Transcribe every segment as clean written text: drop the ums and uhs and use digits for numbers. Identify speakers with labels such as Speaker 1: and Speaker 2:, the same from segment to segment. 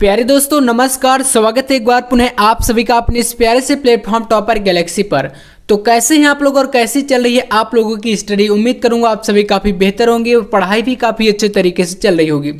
Speaker 1: प्यारे दोस्तों नमस्कार, स्वागत है एक बार पुनः आप सभी का अपने इस प्यारे से प्लेटफॉर्म टॉपर गैलेक्सी पर। तो कैसे हैं आप लोग और कैसी चल रही है आप लोगों की स्टडी। उम्मीद करूंगा आप सभी काफ़ी बेहतर होंगे और पढ़ाई भी काफ़ी अच्छे तरीके से चल रही होगी।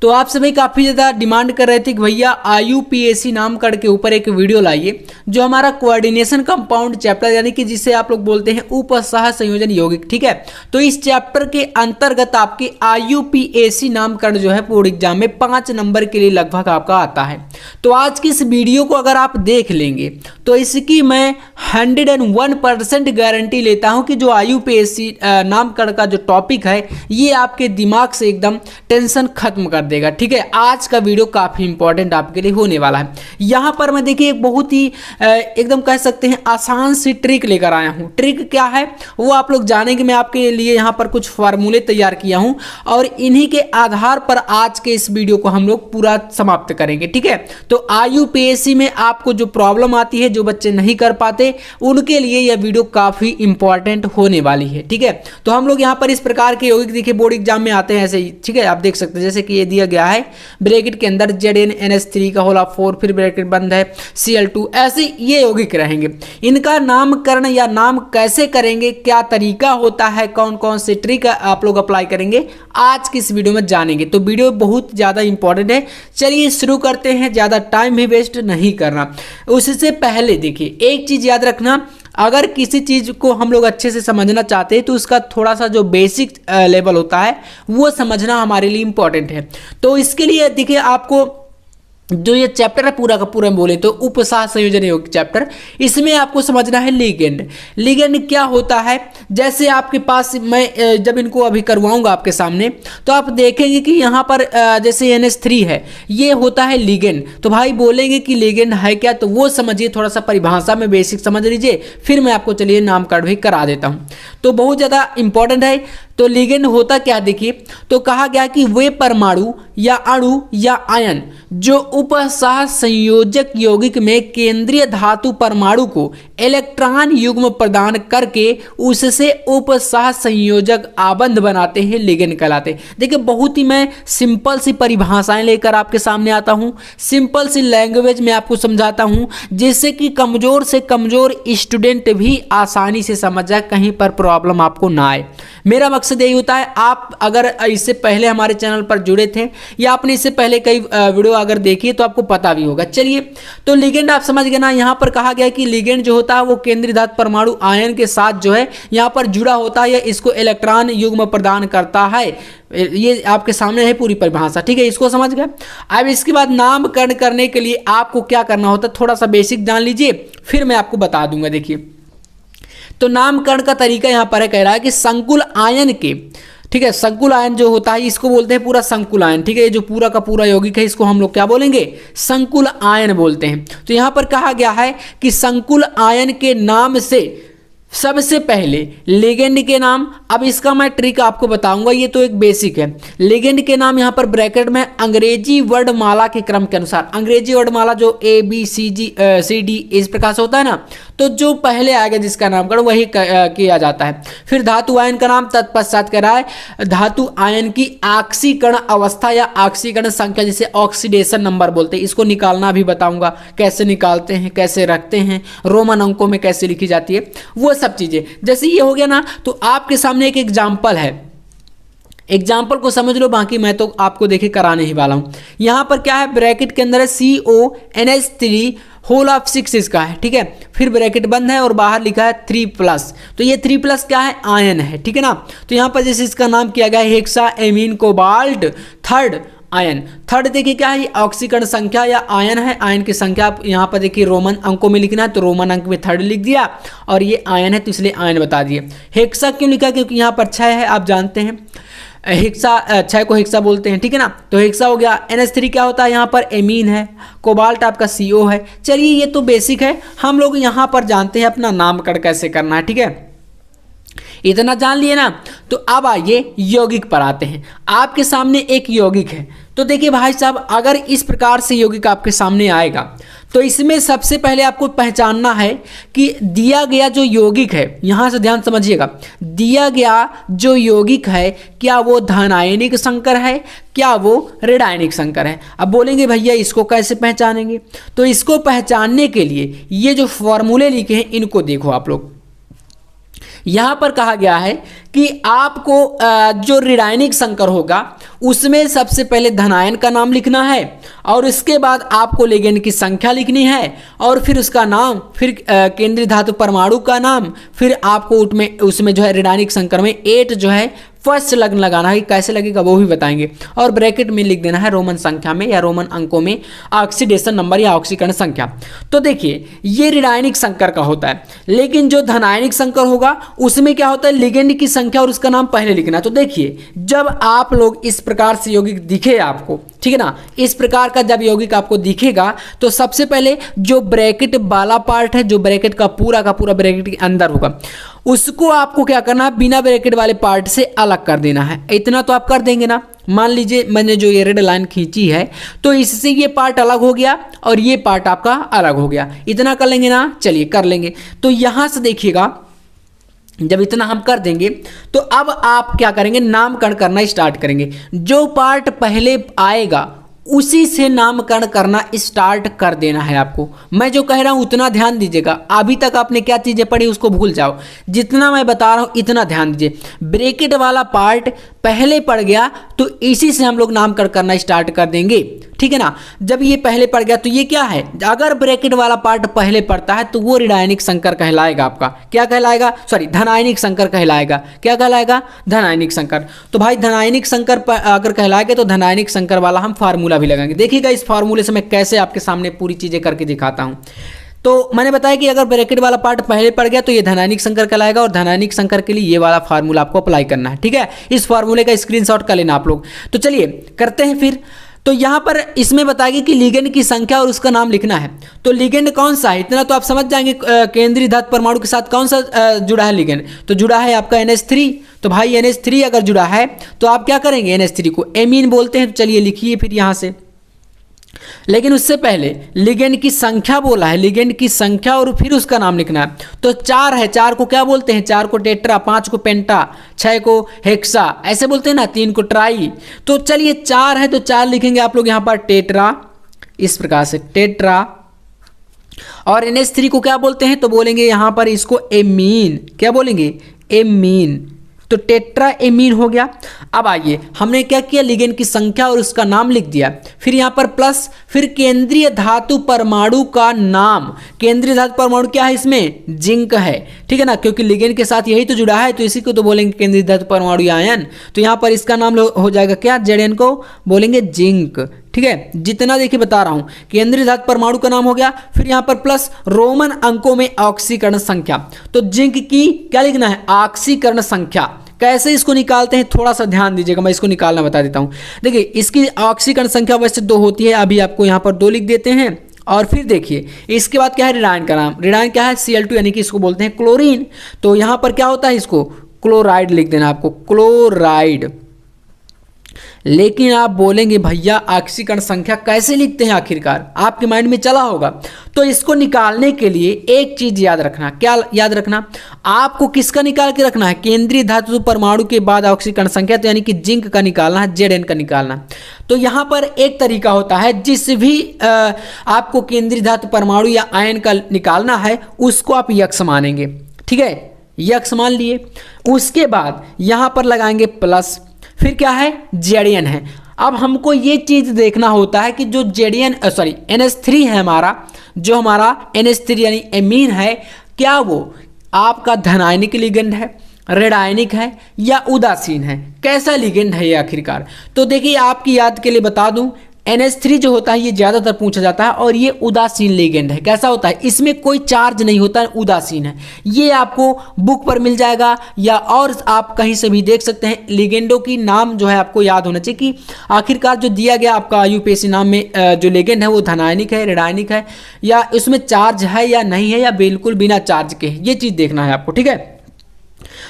Speaker 1: तो आप सभी काफ़ी ज़्यादा डिमांड कर रहे थे कि भैया IUPAC नाम कार्ड के ऊपर एक वीडियो लाइए जो हमारा कोऑर्डिनेशन कंपाउंड चैप्टर यानी कि जिसे आप लोग बोलते हैं उप सह संयोजन यौगिक, ठीक है। तो इस चैप्टर के अंतर्गत आपके IUPAC नाम कार्ड जो है बोर्ड एग्जाम में 5 नंबर के लिए लगभग आपका आता है। तो आज की इस वीडियो को अगर आप देख लेंगे तो इसकी मैं 101% गारंटी लेता हूं कि जो IUPAC नाम कार्ड का जो टॉपिक है ये आपके दिमाग से एकदम टेंशन खत्म कर देगा, ठीक है। आज का वीडियो काफ़ी इंपॉर्टेंट आपके लिए होने वाला है। यहाँ पर मैं देखिए एक बहुत ही एकदम कह सकते हैं आसान सी ट्रिक लेकर आया हूँ। ट्रिक क्या है वो आप लोग जानेंगे। मैं आपके लिए यहाँ पर कुछ फार्मूले तैयार किया हूँ और इन्हीं के आधार पर आज के इस वीडियो को हम लोग पूरा समाप्त करेंगे, ठीक है। तो IUPAC में आपको जो प्रॉब्लम आती है, जो बच्चे नहीं कर पाते, उनके लिए यह वीडियो काफ़ी इंपॉर्टेंट होने वाली है, ठीक है। तो हम लोग यहाँ पर इस प्रकार के यौगिक देखिए बोर्ड एग्जाम में आते हैं ऐसे ही, ठीक है। आप देख सकते हैं जैसे कि ये दिया गया है ब्रैकेट के अंदर ZnNH3 का होल ऑफ 4, फिर ब्रैकेट बंद है Cl2, ऐसे ये यौगिक रहेंगे। इनका नामकरण या नाम कैसे करेंगे, क्या तरीका होता है, कौन कौन से ट्रिक आप लोग अप्लाई करेंगे, आज की इस वीडियो में जानेंगे। तो वीडियो बहुत ज़्यादा इंपॉर्टेंट है। चलिए शुरू करते हैं, ज़्यादा टाइम भी वेस्ट नहीं करना। उससे पहले देखिए एक चीज़ याद रखना, अगर किसी चीज़ को हम लोग अच्छे से समझना चाहते हैं तो उसका थोड़ा सा जो बेसिक लेवल होता है वो समझना हमारे लिए इम्पॉर्टेंट है। तो इसके लिए देखिए आपको जो ये चैप्टर है पूरा का पूरा बोले तो उपसह संयोजन यौगिक चैप्टर, इसमें आपको समझना है लिगेंड। लिगेंड क्या होता है, जैसे आपके पास मैं जब इनको अभी करवाऊंगा आपके सामने तो आप देखेंगे कि यहाँ पर जैसे NH3 है ये होता है लिगेंड। तो भाई बोलेंगे कि लिगेंड है क्या, तो वो समझिए, थोड़ा सा परिभाषा में बेसिक समझ लीजिए, फिर मैं आपको चलिए नाम कार्ड भी करा देता हूँ। तो बहुत ज़्यादा इंपॉर्टेंट है। तो लिगेंड होता क्या देखिए, तो कहा गया कि वे परमाणु या अणु या आयन जो उपसह संयोजक यौगिक में केंद्रीय धातु परमाणु को इलेक्ट्रॉन युग्म प्रदान करके उससे उपसह संयोजक आबंध बनाते हैं, लिगेंड कहलाते हैं। देखिए बहुत ही मैं सिंपल सी परिभाषाएं लेकर आपके सामने आता हूं, सिंपल सी लैंग्वेज में आपको समझाता हूं जिससे कि कमजोर से कमजोर स्टूडेंट भी आसानी से समझ जाए, कहीं पर प्रॉब्लम आपको ना आए। मेरा मकसद यही होता है। आप अगर इससे पहले हमारे चैनल पर जुड़े थे या आपने इससे पहले कई वीडियो अगर देखी है तो आपको पता भी होगा। चलिए तो लिगेंड आप समझ गए ना। यहाँ पर कहा गया कि लिगेंड जो होता है वो केंद्रीय धातु परमाणु आयन के साथ जो है यहाँ पर जुड़ा होता है या इसको इलेक्ट्रॉन युग्म प्रदान करता है। ये आपके सामने है पूरी परिभाषा, ठीक है, इसको समझ गए। अब इसके बाद नामकरण करने के लिए आपको क्या करना होता है, थोड़ा सा बेसिक जान लीजिए, फिर मैं आपको बता दूंगा। देखिए तो नामकरण का तरीका यहाँ पर कह रहा है कि संकुल आयन के, ठीक है, संकुल आयन जो होता है इसको बोलते हैं पूरा संकुल आयन, ठीक है। ये जो पूरा का पूरा यौगिक है इसको हम लोग क्या बोलेंगे, संकुल आयन बोलते हैं। तो यहाँ पर कहा गया है कि संकुल आयन के नाम से सबसे पहले लिगेंड के नाम, अब इसका मैं ट्रिक आपको बताऊंगा, ये तो एक बेसिक है। लिगेंड के नाम यहाँ पर ब्रैकेट में अंग्रेजी वर्णमाला के क्रम के अनुसार, अंग्रेजी वर्णमाला जो ABCD इस प्रकार से होता है ना, तो जो पहले आएगा जिसका नामकरण वही किया जाता है। फिर धातु आयन का नाम तत्पश्चात कह रहा है धातु आयन की ऑक्सीकरण अवस्था या ऑक्सीकरण संख्या, जिसे ऑक्सीडेशन नंबर बोलते हैं, इसको निकालना भी बताऊंगा, कैसे निकालते हैं, कैसे रखते हैं, रोमन अंकों में कैसे लिखी जाती है, वो सब चीजें। जैसे ये हो गया ना, तो आपके सामने एक एग्जाम्पल है, एग्जाम्पल को समझ लो, बाकी मैं तो आपको देखिए कराने ही वाला हूं। यहां पर क्या है, ब्रैकेट के अंदर है CONH3 होल ऑफ 6 इसका है, ठीक है। फिर ब्रैकेट बंद है और बाहर लिखा है 3+। तो ये 3+ क्या है, आयन है, ठीक है ना। तो यहां पर जैसे इसका नाम किया गया है hexa amine cobalt third ion. Third देखिए क्या है, ये ऑक्सीकरण संख्या या आयन है, आयन की संख्या आप यहाँ पर देखिए रोमन अंकों में लिखना है, तो रोमन अंक में थर्ड लिख दिया, और ये आयन है तो इसलिए आयन बता दिए। हेक्सा क्यों लिखा, क्योंकि यहाँ पर 6 है, आप जानते हैं हेक्सा, 6 को हेक्सा बोलते हैं, ठीक है ना। तो हेक्सा हो गया। NH3 क्या होता है, यहाँ पर एमीन है, कोबाल्ट आपका CO है। चलिए ये तो बेसिक है, हम लोग यहाँ पर जानते हैं अपना नामकरण कैसे करना है, ठीक है। इतना जान लिए ना, तो अब आइए यौगिक पर आते हैं। आपके सामने एक यौगिक है, तो देखिए भाई साहब, अगर इस प्रकार से यौगिक आपके सामने आएगा तो इसमें सबसे पहले आपको पहचानना है कि दिया गया जो यौगिक है, यहाँ से ध्यान समझिएगा, दिया गया जो यौगिक है क्या वो धनायनिक संकर है, क्या वो ऋणायनिक संकर है। अब बोलेंगे भैया इसको कैसे पहचानेंगे, तो इसको पहचानने के लिए ये जो फॉर्मूले लिखे हैं इनको देखो आप लोग। यहाँ पर कहा गया है कि आपको जो ऋणायनिक संकर होगा उसमें सबसे पहले धनायन का नाम लिखना है और उसके बाद आपको लिगेंड की संख्या लिखनी है और फिर उसका नाम, फिर केंद्रीय धातु परमाणु का नाम, फिर आपको उसमें जो है ऋणायनिक संकर में 8 जो है फर्स्ट लगन लगाना है। कैसे लगेगा वो भी बताएंगे और ब्रैकेट में लिख देना है रोमन संख्या में या रोमन अंकों में ऑक्सीडेशन नंबर या ऑक्सीकरण संख्या। तो देखिए ये ऋणायनिक संकर का होता है, लेकिन जो धनायनिक संकर होगा उसमें क्या होता है लिगेंड की संख्या और उसका नाम पहले लिखना। तो देखिए जब आप लोग इस प्रकार से यौगिक दिखे आपको, ठीक है ना, इस प्रकार का जब यौगिक आपको दिखेगा तो सबसे पहले जो ब्रैकेट वाला पार्ट है, जो ब्रैकेट का पूरा ब्रैकेट के अंदर होगा, उसको आपको क्या करना है बिना ब्रैकेट वाले पार्ट से अलग कर देना है। इतना तो आप कर देंगे ना। मान लीजिए मैंने जो ये रेड लाइन खींची है तो इससे ये पार्ट अलग हो गया और ये पार्ट आपका अलग हो गया। इतना कर लेंगे ना, चलिए कर लेंगे। तो यहां से देखिएगा जब इतना हम कर देंगे तो अब आप क्या करेंगे, नामकरण करना स्टार्ट करेंगे। जो पार्ट पहले आएगा उसी से नामकरण करना स्टार्ट कर देना है आपको। मैं जो कह रहा हूं उतना ध्यान दीजिएगा। अभी तक आपने क्या चीजें पढ़ी उसको भूल जाओ, जितना मैं बता रहा हूं इतना ध्यान दीजिए। ब्रैकेट वाला पार्ट पहले पड़ गया तो इसी से हम लोग नामकरण करना स्टार्ट कर देंगे, ठीक है ना। जब ये पहले पड़ गया तो ये क्या है, अगर ब्रैकेट वाला पार्ट पहले पड़ता है तो वो ऋणायनिक संकर कहलाएगा। आपका क्या कहलाएगा, सॉरी धनायनिक संकर कहलाएगा। क्या कहलाएगा, धनायनिक संकर। तो भाई धनायनिक संकर अगर कहलाएगा तो धनायनिक संकर वाला हम फार्मूला भी लगाएंगे। देखिएगा इस फार्मूले से मैं कैसे आपके सामने पूरी चीजें करके दिखाता हूं। तो मैंने बताया कि अगर ब्रैकेट वाला पार्ट पहले पड़ गया तो ये धनायनिक संकर कहलाएगा और धनायनिक संकर के लिए ये वाला फार्मूला आपको अप्लाई करना है, ठीक है। इस फार्मूले का स्क्रीनशॉट कर लेना आप लोग। तो चलिए करते हैं फिर। तो यहाँ पर इसमें बताएगी कि लिगेंड की संख्या और उसका नाम लिखना है। तो लिगेंड कौन सा है इतना तो आप समझ जाएंगे। केंद्रीय धातु परमाणु के साथ कौन सा जुड़ा है लिगेंड, तो जुड़ा है आपका NH3। तो भाई NH3 अगर जुड़ा है तो आप क्या करेंगे, NH3 को एमीन बोलते हैं। तो चलिए लिखिए फिर यहाँ से। लेकिन उससे पहले लिगेंड की संख्या बोला है, लिगेंड की संख्या और फिर उसका नाम लिखना है। तो 4 है, 4 को क्या बोलते हैं, 4 को टेट्रा, 5 को पेंटा, 6 को हेक्सा, ऐसे बोलते हैं ना, 3 को ट्राई। तो चलिए 4 है तो 4 लिखेंगे आप लोग यहाँ पर टेट्रा, इस प्रकार से टेट्रा। और NH3 को क्या बोलते हैं, तो बोलेंगे यहाँ पर इसको एमीन। क्या बोलेंगे, एमीन। तो टेट्रा एमीन हो गया। अब आइए हमने क्या किया, लिगेंड की संख्या और उसका नाम लिख दिया, फिर यहाँ पर प्लस, फिर केंद्रीय धातु परमाणु का नाम। केंद्रीय धातु परमाणु क्या है, इसमें जिंक है, ठीक है ना, क्योंकि लिगेंड के साथ यही तो जुड़ा है तो इसी को तो बोलेंगे केंद्रीय धातु परमाणु आयन। तो यहाँ पर इसका नाम हो जाएगा क्या, Zn को बोलेंगे जिंक, ठीक है। जितना देखिए बता रहा हूं, केंद्रीय धातु परमाणु का नाम हो गया, फिर यहां पर प्लस रोमन अंकों में ऑक्सीकरण संख्या। तो जिंक की क्या लिखना है, ऑक्सीकरण संख्या। कैसे इसको निकालते हैं थोड़ा सा ध्यान दीजिएगा, मैं इसको निकालना बता देता हूं। देखिए इसकी ऑक्सीकरण संख्या वैसे 2 होती है, अभी आपको यहां पर 2 लिख देते हैं। और फिर देखिए इसके बाद क्या है, ऋणायन का नाम। ऋणायन क्या है, Cl2, यानी कि इसको बोलते हैं क्लोरीन। तो यहां पर क्या होता है, इसको क्लोराइड लिख देना आपको, क्लोराइड। लेकिन आप बोलेंगे भैया ऑक्सीकरण संख्या कैसे लिखते हैं, आखिरकार आपके माइंड में चला होगा। तो इसको निकालने के लिए एक चीज याद रखना, क्या याद रखना, आपको किसका निकाल के रखना है, केंद्रीय धातु परमाणु के बाद ऑक्सीकरण संख्या, तो यानी कि जिंक का निकालना है, Zn का निकालना। तो यहां पर एक तरीका होता है, जिस भी आपको केंद्रीय धातु परमाणु या आयन का निकालना है उसको आप यक्ष मानेंगे, ठीक है, यक्ष मान लिए। उसके बाद यहां पर लगाएंगे प्लस, फिर क्या है, Zn है। अब हमको ये चीज देखना होता है कि जो NH3 है हमारा, जो हमारा NH3 यानी एमीन है, क्या वो आपका धनायनिक लिगेंड है, ऋणायनिक है या उदासीन है, कैसा लिगेंड है ये आखिरकार। तो देखिए आपकी याद के लिए बता दूं, NH3 जो होता है ये ज़्यादातर पूछा जाता है और ये उदासीन लिगेंड है। कैसा होता है, इसमें कोई चार्ज नहीं होता है, उदासीन है। ये आपको बुक पर मिल जाएगा या और आप कहीं से भी देख सकते हैं। लिगेंडों की नाम जो है आपको याद होना चाहिए कि आखिरकार जो दिया गया आपका यूपीएससी नाम में जो लिगेंड है वो धनायनिक है, ऋणायनिक है, या उसमें चार्ज है या नहीं है, या बिल्कुल बिना चार्ज के, ये चीज़ देखना है आपको, ठीक है।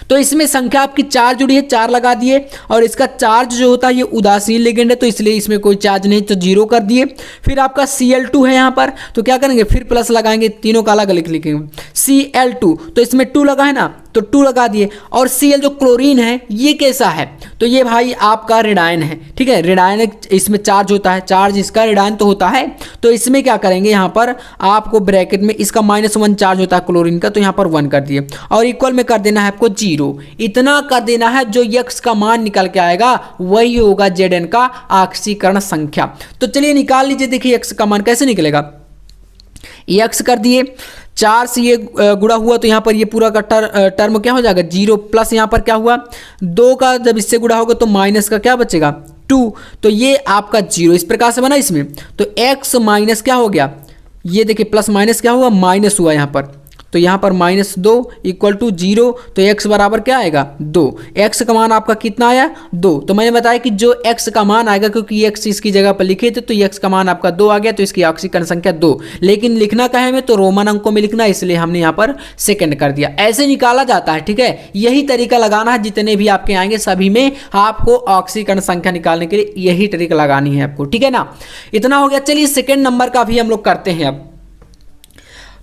Speaker 1: तो इसमें संख्या आपकी 4 जुड़ी है, 4 लगा दिए, और इसका चार्ज जो होता है ये उदासीन लिगेंड है तो इसलिए इसमें कोई चार्ज नहीं, तो 0 कर दिए। फिर आपका Cl2 है यहाँ पर, तो क्या करेंगे, फिर प्लस लगाएंगे, तीनों का अलग अलग लिखेंगे, Cl2, तो इसमें 2 लगा है ना, तो 2 लगा दिए। और Cl जो क्लोरीन है ये कैसा है, तो ये भाई आपका रेडायन है, ठीक है, रेडायन इसमें चार्ज होता है, चार्ज इसका रेडायन तो होता है, तो इसमें क्या करेंगे, यहाँ पर आपको ब्रैकेट में इसका -1 चार्ज होता है क्लोरीन का, तो यहाँ पर 1 कर दिए, और इक्वल में कर देना है आपको 0, इतना कर देना है। जो x का मान निकल के आएगा वही होगा Zn का ऑक्सीकरण संख्या। तो चलिए निकाल लीजिए, देखिए x का मान कैसे निकलेगा, x कर दिए, 4 से ये गुणा हुआ तो यहाँ पर ये पूरा का टर्म क्या हो जाएगा 0, प्लस यहाँ पर क्या हुआ 2 का जब इससे गुणा होगा तो माइनस का क्या बचेगा 2, तो ये आपका 0 इस प्रकार से बना इसमें। तो x माइनस क्या हो गया, ये देखिए प्लस माइनस क्या हुआ, माइनस हुआ यहाँ पर, तो यहाँ पर -2 इक्वल टू 0, तो x बराबर क्या आएगा 2, x का मान आपका कितना आया 2। तो मैंने बताया कि जो x का मान आएगा, क्योंकि x इसकी जगह पर लिखे थे तो x का मान आपका 2 आ गया, तो इसकी ऑक्सीकरण संख्या 2, लेकिन लिखना क्या है हमें, तो रोमन अंकों में लिखना, इसलिए हमने यहाँ पर सेकंड कर दिया। ऐसे निकाला जाता है, ठीक है, यही तरीका लगाना है, जितने भी आपके आएंगे सभी में आपको ऑक्सीकरण संख्या निकालने के लिए यही तरीका लगानी है आपको, ठीक है ना। इतना हो गया। चलिए सेकेंड नंबर का भी हम लोग करते हैं अब।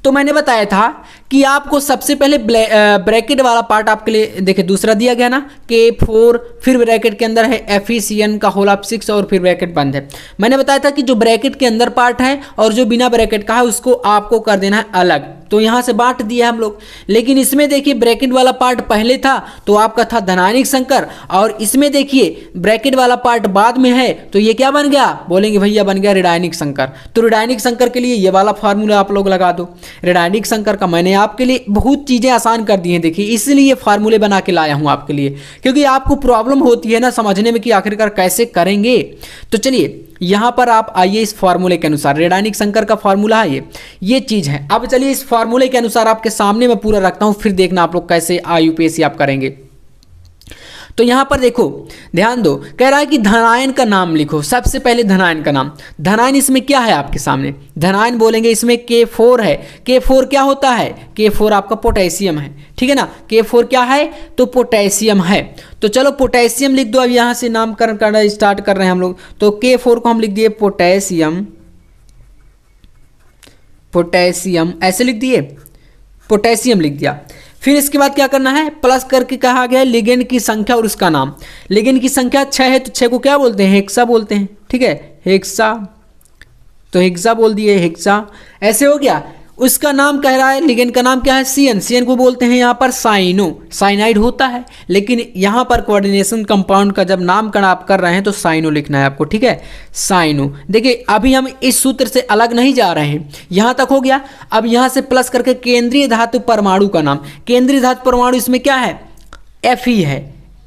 Speaker 1: तो मैंने बताया था कि आपको सबसे पहले ब्रैकेट वाला पार्ट आपके लिए देखिए दूसरा दिया गया ना, K4, फिर ब्रैकेट के अंदर है FeCN का होल ऑफ 6 और फिर ब्रैकेट बंद है। मैंने बताया था कि जो ब्रैकेट के अंदर पार्ट है और जो बिना ब्रैकेट का है उसको आपको कर देना है अलग, तो यहाँ से बांट दिया हम लोग। लेकिन इसमें देखिए ब्रैकेट वाला पार्ट पहले था तो आपका था धनायनिक संकर, और इसमें देखिए ब्रैकेट वाला पार्ट बाद में है तो ये क्या बन गया, बोलेंगे भैया बन गया ऋणायनिक संकर। तो ऋणायनिक संकर के लिए ये वाला फार्मूला आप लोग लगा दो। ऋणायनिक संकर का मैंने आपके लिए बहुत चीज़ें आसान कर दी हैं, देखिए इसलिए ये फार्मूले बना के लाया हूँ आपके लिए, क्योंकि आपको प्रॉब्लम होती है ना समझने में कि आखिरकार कैसे करेंगे। तो चलिए यहाँ पर आप आइए, इस फार्मूले के अनुसार ऋणायनिक संकर का फार्मूला है ये चीज़ है। अब चलिए इस फार्मूले के अनुसार आपके सामने मैं पूरा रखता हूँ, फिर देखना आप लोग कैसे IUPAC आप करेंगे। तो यहाँ पर देखो ध्यान दो, कह रहा है कि धनायन का नाम लिखो। सबसे पहले धनायन का नाम, धनायन इसमें क्या है आपके सामने, धनायन बोलेंगे इसमें K4 है। K4 क्या होता है, K4 आपका पोटेशियम है, ठीक है ना। K4 क्या है, तो पोटेशियम है। तो चलो पोटेशियम लिख दो। अब यहाँ से नामकरण करना स्टार्ट कर रहे हैं हम लोग। तो K4 को हम लिख दिए पोटेशियम, पोटेशियम ऐसे लिख दिए, पोटेशियम लिख दिया। फिर इसके बाद क्या करना है, प्लस करके कहा गया है लिगेंड की संख्या और उसका नाम। लिगेंड की संख्या 6 है तो 6 को क्या बोलते हैं, हेक्सा बोलते हैं, ठीक है, हेक्सा, तो हेक्सा बोल दिए, हेक्सा ऐसे हो गया। उसका नाम कह रहा है, लिगेंड का नाम क्या है, CN, CN को बोलते हैं यहाँ पर साइनो, साइनाइड होता है, लेकिन यहाँ पर कोऑर्डिनेशन कंपाउंड का जब नामकरण आप कर रहे हैं तो साइनो लिखना है आपको, ठीक है, साइनो। देखिए अभी हम इस सूत्र से अलग नहीं जा रहे हैं, यहाँ तक हो गया। अब यहाँ से प्लस करके केंद्रीय धातु परमाणु का नाम, केंद्रीय धातु परमाणु इसमें क्या है, Fe है,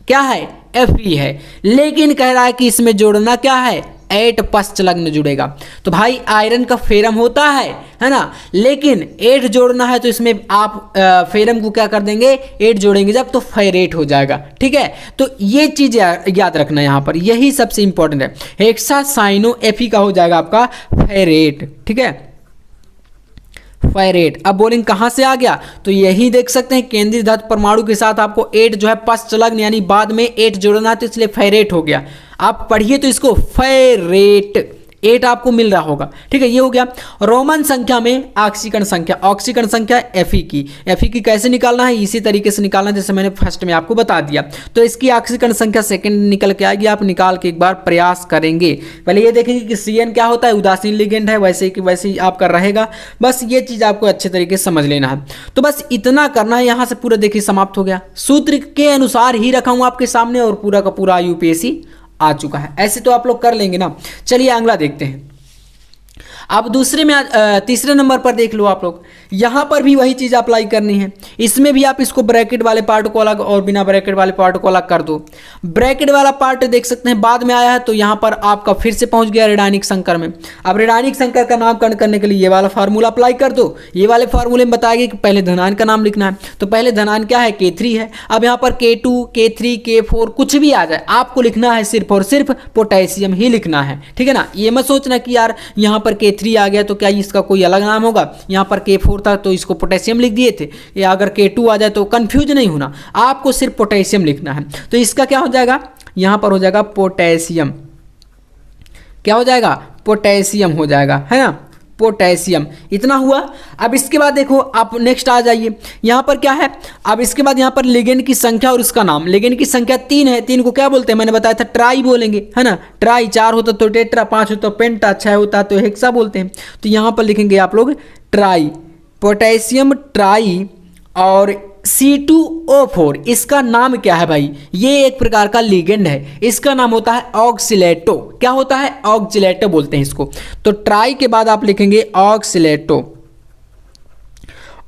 Speaker 1: क्या है, Fe है, लेकिन कह रहा है कि इसमें जोड़ना क्या है, 8 पश्चलग्न जुड़ेगा। तो भाई आयरन का फेरम होता है ना, लेकिन 8 जोड़ना है तो इसमें आप फेरम को क्या कर देंगे, 8 जोड़ेंगे जब तो फेरेट हो जाएगा, ठीक है। तो ये चीज याद रखना यहाँ पर, यही सबसे इंपॉर्टेंट है। हेक्सा साइनो Fe का हो जाएगा आपका फेरेट, ठीक है, फेरेट। अब बोलेंगे कहाँ से आ गया, तो यही देख सकते हैं केंद्रीय धातु परमाणु के साथ आपको 8 जो है पश्चलग्न यानी बाद में 8 जोड़ना है तो इसलिए फेरेट हो गया। आप पढ़िए तो इसको फेरेट 8 आपको मिल रहा होगा, ठीक है, ये हो गया। रोमन संख्या में ऑक्सीकरण संख्या, ऑक्सीकरण संख्या Fe की कैसे निकालना है, इसी तरीके से निकालना जैसे मैंने फर्स्ट में आपको बता दिया। तो इसकी ऑक्सीकरण संख्या सेकंड निकल के आएगी, आप निकाल के एक बार प्रयास करेंगे। पहले ये देखेंगे कि CN क्या होता है, उदासीन लिगेंड है, वैसे कि वैसे ही आपका रहेगा। बस ये चीज़ आपको अच्छे तरीके से समझ लेना है। तो बस इतना करना है, यहाँ से पूरा देखिए समाप्त हो गया। सूत्र के अनुसार ही रखा हूँ आपके सामने और पूरा का पूरा IUPAC आ चुका है। ऐसे तो आप लोग कर लेंगे ना। चलिए अगला देखते हैं। अब दूसरे में तीसरे नंबर पर देख लो आप लोग, यहाँ पर भी वही चीज़ अप्लाई करनी है। इसमें भी आप इसको ब्रैकेट वाले पार्ट को अलग और बिना ब्रैकेट वाले पार्ट को अलग कर दो। ब्रैकेट वाला पार्ट देख सकते हैं बाद में आया है, तो यहाँ पर आपका फिर से पहुँच गया ऋणायनिक संकर में। अब ऋणायनिक संकर का नामकरण करने के लिए ये वाला फार्मूला अप्लाई कर दो। ये वाले फार्मूले में बताया गया कि पहले धनायन का नाम लिखना है, तो पहले धनायन क्या है, K3 है। अब यहाँ पर K2, K3, K4 कुछ भी आ जाए, आपको लिखना है सिर्फ और सिर्फ पोटेशियम ही लिखना है, ठीक है ना। ये मत सोचना कि यार यहाँ पर K3 आ गया तो क्या इसका कोई अलग नाम होगा, यहाँ पर K4 होता तो इसको पोटेशियम लिख दिए थे, या अगर K2 आ जाए तो कंफ्यूज नहीं होना, आपको सिर्फ पोटेशियम लिखना है। तो इसका क्या हो जाएगा, यहाँ पर हो जाएगा पोटेशियम, क्या हो जाएगा, पोटेशियम हो जाएगा, है ना, पोटेशियम। इतना हुआ। अब इसके बाद देखो आप नेक्स्ट आ जाइए, यहाँ पर क्या है, अब इसके बाद यहाँ पर लिगेंड की संख्या और उसका नाम। लिगेंड की संख्या 3 है, 3 को क्या बोलते हैं, मैंने बताया था ट्राई बोलेंगे, है ना, ट्राई। 4 होता तो टेट्रा, 5 होता तो पेंटा, 6 होता तो हेक्सा बोलते हैं। तो यहाँ पर लिखेंगे आप लोग ट्राई, पोटेशियम ट्राई। और C2O4 इसका नाम क्या है भाई, ये एक प्रकार का लिगेंड है, इसका नाम होता है ऑक्सीलेटो। क्या होता है, ऑक्सीलेटो बोलते हैं इसको। तो ट्राई के बाद आप लिखेंगे ऑक्सीलेटो,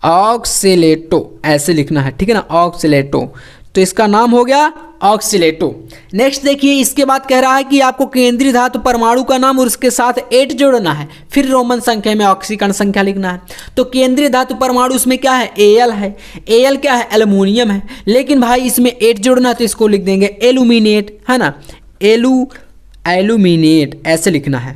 Speaker 1: ऑक्सीलेटो ऐसे लिखना है, ठीक है ना, ऑक्सीलेटो। तो इसका नाम हो गया ऑक्सीलेटो। नेक्स्ट देखिए, इसके बाद कह रहा है कि आपको केंद्रीय धातु परमाणु का नाम और उसके साथ 8 जोड़ना है, फिर रोमन संख्या में ऑक्सीकरण संख्या लिखना है। तो केंद्रीय धातु परमाणु उसमें क्या है, Al है। Al क्या है, एल्युमिनियम है। लेकिन भाई इसमें 8 जोड़ना है तो इसको लिख देंगे एल्यूमिनेट, है ना, एल्यूमिनेट ऐसे लिखना है,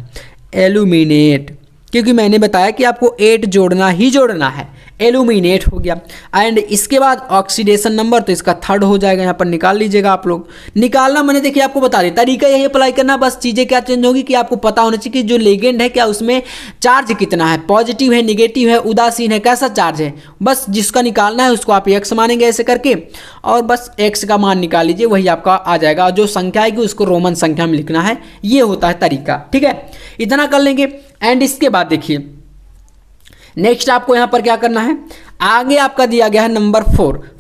Speaker 1: एल्यूमिनेट, क्योंकि मैंने बताया कि आपको 8 जोड़ना ही जोड़ना है, एल्यूमिनेट हो गया। एंड इसके बाद ऑक्सीडेशन नंबर, तो इसका 3rd हो जाएगा, यहाँ पर निकाल लीजिएगा आप लोग। निकालना मैंने देखिए आपको बता दिया, तरीका यही अप्लाई करना, बस चीज़ें क्या चेंज होगी कि आपको पता होना चाहिए कि जो लिगेंड है क्या उसमें चार्ज कितना है, पॉजिटिव है, निगेटिव है, उदासीन है, कैसा चार्ज है, बस जिसका निकालना है उसको आप x मानेंगे ऐसे करके, और बस x का मान निकाल लीजिए, वही आपका आ जाएगा। और जो संख्या आएगी उसको रोमन संख्या में लिखना है, ये होता है तरीका, ठीक है, इतना कर लेंगे। एंड इसके बाद देखिए नेक्स्ट आपको यहाँ पर क्या करना है, आगे आपका दिया गया है नंबर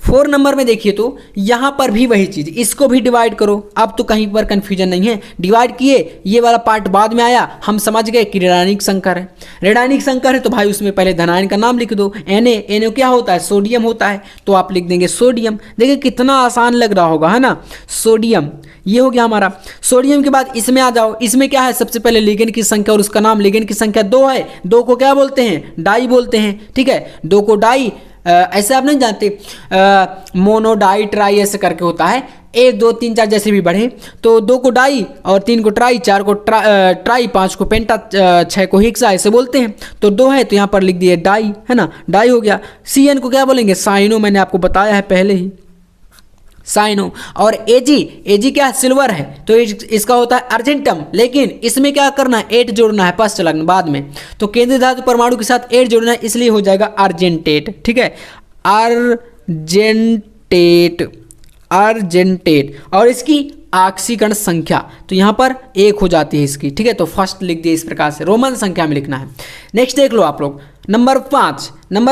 Speaker 1: 4 नंबर में देखिए तो यहाँ पर भी वही चीज़, इसको भी डिवाइड करो। अब तो कहीं पर कन्फ्यूजन नहीं है, डिवाइड किए, ये वाला पार्ट बाद में आया, हम समझ गए कि ऋणायनिक संकर है। ऋणायनिक संकर है तो भाई उसमें पहले धनायन का नाम लिख दो। Na क्या होता है, सोडियम होता है, तो आप लिख देंगे सोडियम। देखिए कितना आसान लग रहा होगा, है ना, सोडियम, ये हो गया हमारा। सोडियम के बाद इसमें आ जाओ, इसमें क्या है, सबसे पहले लिगेंड की संख्या और उसका नाम। लिगेंड की संख्या 2 है, 2 को क्या बोलते हैं, डाई बोलते हैं, ठीक है, 2 को डाई, ऐसे आप नहीं जानते, मोनो डाई ट्राई ऐसे करके होता है, 1 2 3 4 जैसे भी बढ़े, तो 2 को डाई और 3 को ट्राई, 4 को ट्राई, 5 को पेंटा, 6 को हेक्सा ऐसे बोलते हैं। तो 2 है तो यहाँ पर लिख दिए डाई, है ना, डाई हो गया। CN को क्या बोलेंगे, साइनो, मैंने आपको बताया है पहले ही, साइनो। और Ag क्या है, सिल्वर है, तो इसका होता है अर्जेंटम। लेकिन इसमें क्या करना है, 8 जोड़ना है, फर्स्ट लगन बाद में, तो केंद्रीय धातु परमाणु के साथ 8 जोड़ना है, इसलिए हो जाएगा अर्जेंटेट, ठीक है, अर्जेंटेट। और इसकी ऑक्सीकरण संख्या तो यहाँ पर 1 हो जाती है इसकी, ठीक है, तो फर्स्ट लिख दिए इस प्रकार से, रोमन संख्या में लिखना है। नेक्स्ट देख लो आप लोग, नंबर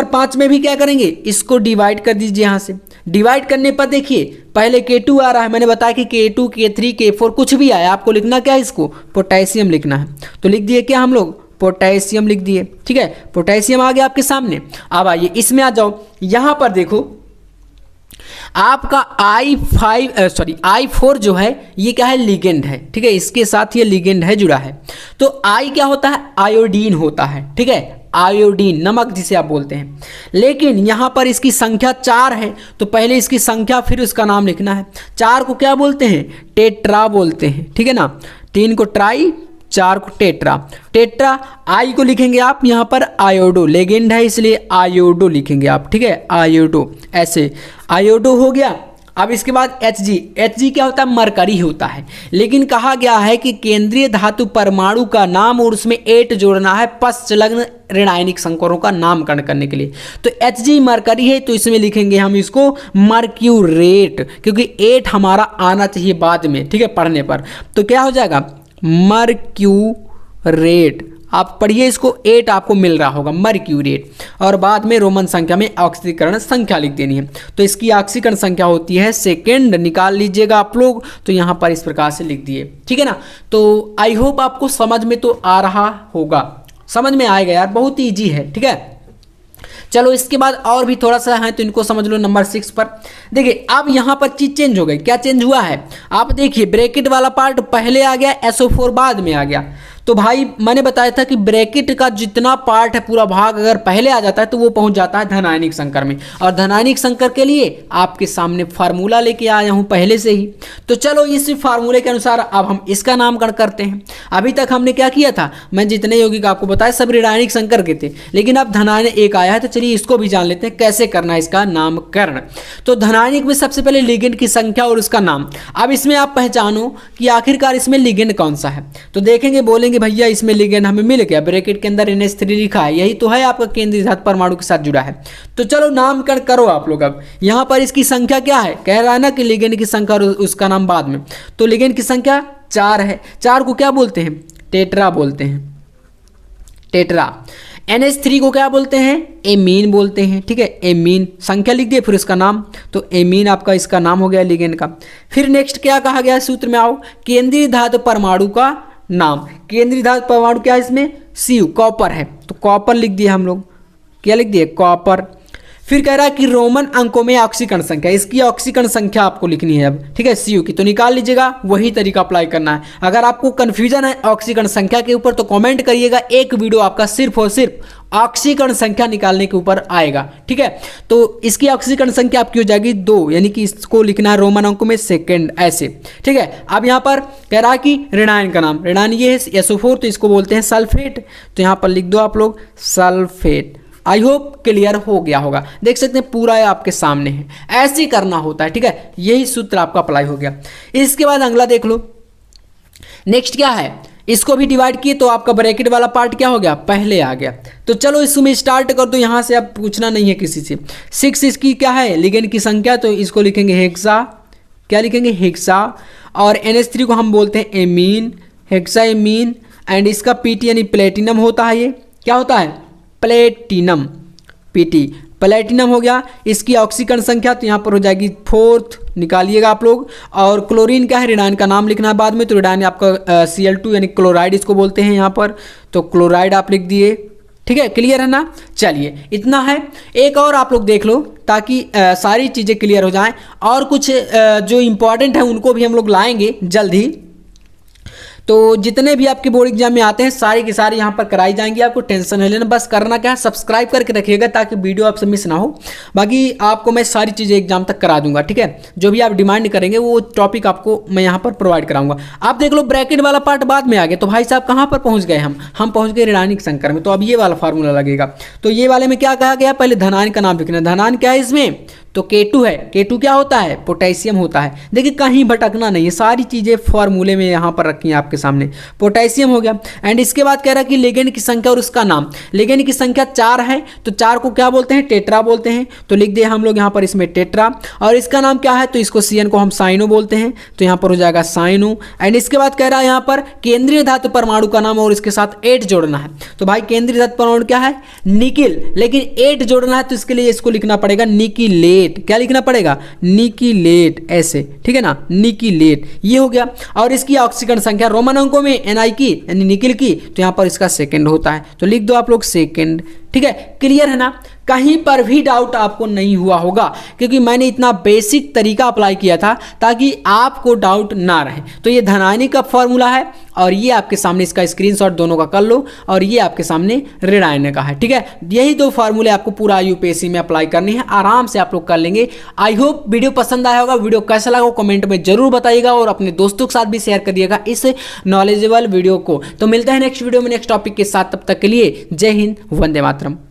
Speaker 1: 5 में भी क्या करेंगे, इसको डिवाइड कर दीजिए। यहाँ से डिवाइड करने पर देखिए पहले K2 आ रहा है, मैंने बताया कि K2 K3 K4 कुछ भी आया, आपको लिखना क्या है, इसको पोटेशियम लिखना है। तो लिख दिए क्या हम लोग, पोटेशियम लिख दिए, ठीक है, पोटेशियम आ गया आपके सामने। अब आइए इसमें आ जाओ, यहाँ पर देखो आपका I4 जो है ये क्या है, लिगेंड है, ठीक है, इसके साथ ये लिगेंड है, जुड़ा है। तो I क्या होता है, आयोडीन होता है, ठीक है, आयोडीन, नमक जिसे आप बोलते हैं। लेकिन यहाँ पर इसकी संख्या 4 है, तो पहले इसकी संख्या फिर उसका नाम लिखना है। 4 को क्या बोलते हैं, टेट्रा बोलते हैं, ठीक है ना, 3 को ट्राई, 4 को टेट्रा। आई को लिखेंगे आप यहाँ पर आयोडो, लेगेंड है इसलिए आयोडो लिखेंगे आप, ठीक है, आयोडो, ऐसे आयोडो हो गया। अब इसके बाद Hg क्या होता है, मरकरी होता है। लेकिन कहा गया है कि केंद्रीय धातु परमाणु का नाम और उसमें 8 जोड़ना है पश्चलग्न ऋणायनिक संकरों का नामकरण करने के लिए। तो Hg मरकरी है तो इसमें लिखेंगे हम इसको मर्क्यूरेट, क्योंकि 8 हमारा आना चाहिए बाद में, ठीक है, पढ़ने पर। तो क्या हो जाएगा, मर्क्यूरेट, आप पढ़िए इसको, 8 आपको मिल रहा होगा, मर्क्यूरेट। और बाद में रोमन संख्या में ऑक्सीकरण संख्या लिख देनी है। तो इसकी ऑक्सीकरण संख्या होती है सेकेंड, निकाल लीजिएगा आप लोग। तो यहाँ पर इस प्रकार से लिख दिए, ठीक है ना। तो आई होप आपको समझ में तो आ रहा होगा, समझ में आएगा यार, बहुत ईजी है, ठीक है। चलो इसके बाद और भी थोड़ा सा है तो इनको समझ लो। नंबर 6 पर देखिए, अब यहाँ पर चीज चेंज हो गई। क्या चेंज हुआ है, आप देखिए ब्रैकेट वाला पार्ट पहले आ गया, SO4 बाद में आ गया। तो भाई मैंने बताया था कि ब्रैकेट का जितना पार्ट है पूरा भाग अगर पहले आ जाता है तो वो पहुंच जाता है धनायनिक संकर में। और धनायनिक संकर के लिए आपके सामने फार्मूला लेके आया हूं पहले से ही। तो चलो इस फार्मूले के अनुसार अब हम इसका नामकरण करते हैं। अभी तक हमने क्या किया था, मैं जितने यौगिक आपको बताया सब ऋणायनिक संकर के थे, लेकिन अब धनायनिक एक आया है तो चलिए इसको भी जान लेते हैं कैसे करना है इसका नामकरण। तो धनायनिक में सबसे पहले लिगेंड की संख्या और उसका नाम। अब इसमें आप पहचानो कि आखिरकार इसमें लिगेंड कौन सा है। तो देखेंगे, बोलेंगे भैया इसमें लिगेंड हमें मिल गया, ब्रैकेट के अंदर NH3 लिखा है, यही तो है आपका केंद्रीय धातु परमाणु के साथ जुड़ा है। तो चलो नामकरण करो आप लोग। अब यहाँ पर इसकी संख्या क्या है, कह रहा है ना कि लिगेंड की संख्या और उसका नाम बाद में। तो लिगेंड की संख्या 4 है। 4 को क्या बोलते हैं, टेट्रा बोलते हैं, टेट्रा। NH3 को क्या बोलते हैं, एमीन बोलते हैं। ठीक है, एमीन संख्या लिख दिए, फिर उसका नाम, तो एमीन आपका इसका नाम हो गया लिगेंड का। फिर नेक्स्ट क्या कहा गया सूत्र में, आओ, केंद्रीय धातु परमाणु का नाम। केंद्रीय धातु परमाणु क्या है इसमें, Cu, कॉपर है, तो कॉपर लिख दिए हम लोग, क्या लिख दिए, कॉपर। फिर कह रहा है कि रोमन अंकों में ऑक्सीकरण संख्या, इसकी ऑक्सीकरण संख्या आपको लिखनी है अब, ठीक है, Cu की, तो निकाल लीजिएगा, वही तरीका अप्लाई करना है। अगर आपको कंफ्यूजन है ऑक्सीकरण संख्या के ऊपर तो कमेंट करिएगा, एक वीडियो आपका सिर्फ और सिर्फ ऑक्सीकरण संख्या निकालने के ऊपर आएगा। ठीक है, तो इसकी ऑक्सीकरण संख्या आपकी हो जाएगी 2, यानी कि इसको लिखना है रोमन अंकों में सेकेंड ऐसे। ठीक है, अब यहाँ पर कह रहा है कि ऋणायन का नाम, ऋणायन ये है SO4, तो इसको बोलते हैं सल्फेट, तो यहाँ पर लिख दो आप लोग सल्फेट। आई होप क्लियर हो गया होगा, देख सकते हैं पूरा आपके सामने है, ऐसे ही करना होता है। ठीक है, यही सूत्र आपका अप्लाई हो गया। इसके बाद अगला देख लो, नेक्स्ट क्या है, इसको भी डिवाइड किए तो आपका ब्रैकेट वाला पार्ट क्या हो गया, पहले आ गया। तो चलो इसमें स्टार्ट कर दो, यहाँ से अब पूछना नहीं है किसी से। 6 इसकी क्या है, लिगेंड की संख्या, तो इसको लिखेंगे हेक्सा, क्या लिखेंगे, हेक्सा। और NH3 को हम बोलते हैं एमीन, हेक्सा एमीन। एंड इसका PT यानी प्लेटिनम होता है, ये क्या होता है, प्लेटिनम, PT प्लेटिनम हो गया। इसकी ऑक्सीकरण संख्या तो यहाँ पर हो जाएगी 4th, निकालिएगा आप लोग। और क्लोरीन क्या है, ऋणायन का नाम लिखना है बाद में, तो ऋणायन आपका Cl2 यानी क्लोराइड इसको बोलते हैं यहाँ पर, तो क्लोराइड आप लिख दिए। ठीक है, क्लियर है ना, चलिए इतना है। एक और आप लोग देख लो ताकि सारी चीज़ें क्लियर हो जाएं, और कुछ जो इम्पोर्टेंट है उनको भी हम लोग लाएंगे जल्द ही। तो जितने भी आपके बोर्ड एग्जाम में आते हैं सारी की सारी यहाँ पर कराई जाएंगी, आपको टेंशन नहीं लेना, बस करना क्या है, सब्सक्राइब करके रखिएगा ताकि वीडियो आपसे मिस ना हो। बाकी आपको मैं सारी चीज़ें एग्जाम तक करा दूंगा। ठीक है, जो भी आप डिमांड करेंगे वो टॉपिक आपको मैं यहाँ पर प्रोवाइड कराऊंगा। आप देख लो ब्रैकेट वाला पार्ट बाद में आ गया, तो भाई साहब कहाँ पर पहुँच गए हम पहुँच गए ऋणायनिक संकर में। तो अब ये वाला फार्मूला लगेगा, तो ये वाले में क्या कहा गया, पहले धनायन का नाम लिखना। धनायन क्या है इसमें, तो K2 है। K2 क्या होता है, पोटेशियम होता है। देखिए कहीं भटकना नहीं है, सारी चीज़ें फॉर्मूले में यहाँ पर रखी हैं आपके सामने। पोटेशियम हो गया। एंड इसके बाद कह रहा है कि लिगेंड की संख्या और उसका नाम। लिगेंड की संख्या 4 है, तो 4 को क्या बोलते हैं, टेट्रा बोलते हैं, तो लिख दिए हम लोग यहाँ पर इसमें टेट्रा। और इसका नाम क्या है, तो इसको CN को हम साइनो बोलते हैं, तो यहाँ पर हो जाएगा साइनो। एंड इसके बाद कह रहा है यहाँ पर केंद्रीय धातु परमाणु का नाम और इसके साथ 8 जोड़ना है। तो भाई केंद्रीय धातु परमाणु क्या है, निकिल, लेकिन 8 जोड़ना है तो इसके लिए इसको लिखना पड़ेगा निकिलेट। क्या लिखना पड़ेगा, निकिलेट, ऐसे, ठीक है ना, निकिलेट, ये हो गया। और इसकी ऑक्सीकरण संख्या रोमन अंकों में Ni की यानी निकिल की, तो यहाँ पर इसका सेकंड होता है, तो लिख दो आप लोग सेकंड। ठीक है, क्लियर है ना, कहीं पर भी डाउट आपको नहीं हुआ होगा, क्योंकि मैंने इतना बेसिक तरीका अप्लाई किया था ताकि आपको डाउट ना रहे। तो ये धनायनिक का फॉर्मूला है, और ये आपके सामने इसका स्क्रीनशॉट दोनों का कर लो, और ये आपके सामने ऋणायन का है। ठीक है, यही 2 फार्मूले आपको पूरा UPSC में अप्लाई करनी है, आराम से आप लोग कर लेंगे। आई होप वीडियो पसंद आया होगा। वीडियो कैसा लगा कमेंट में जरूर बताइएगा, और अपने दोस्तों के साथ भी शेयर कर दिएगा इस नॉलेजेबल वीडियो को। तो मिलते हैं नेक्स्ट वीडियो में नेक्स्ट टॉपिक के साथ, तब तक के लिए जय हिंद, वंदे मातरम।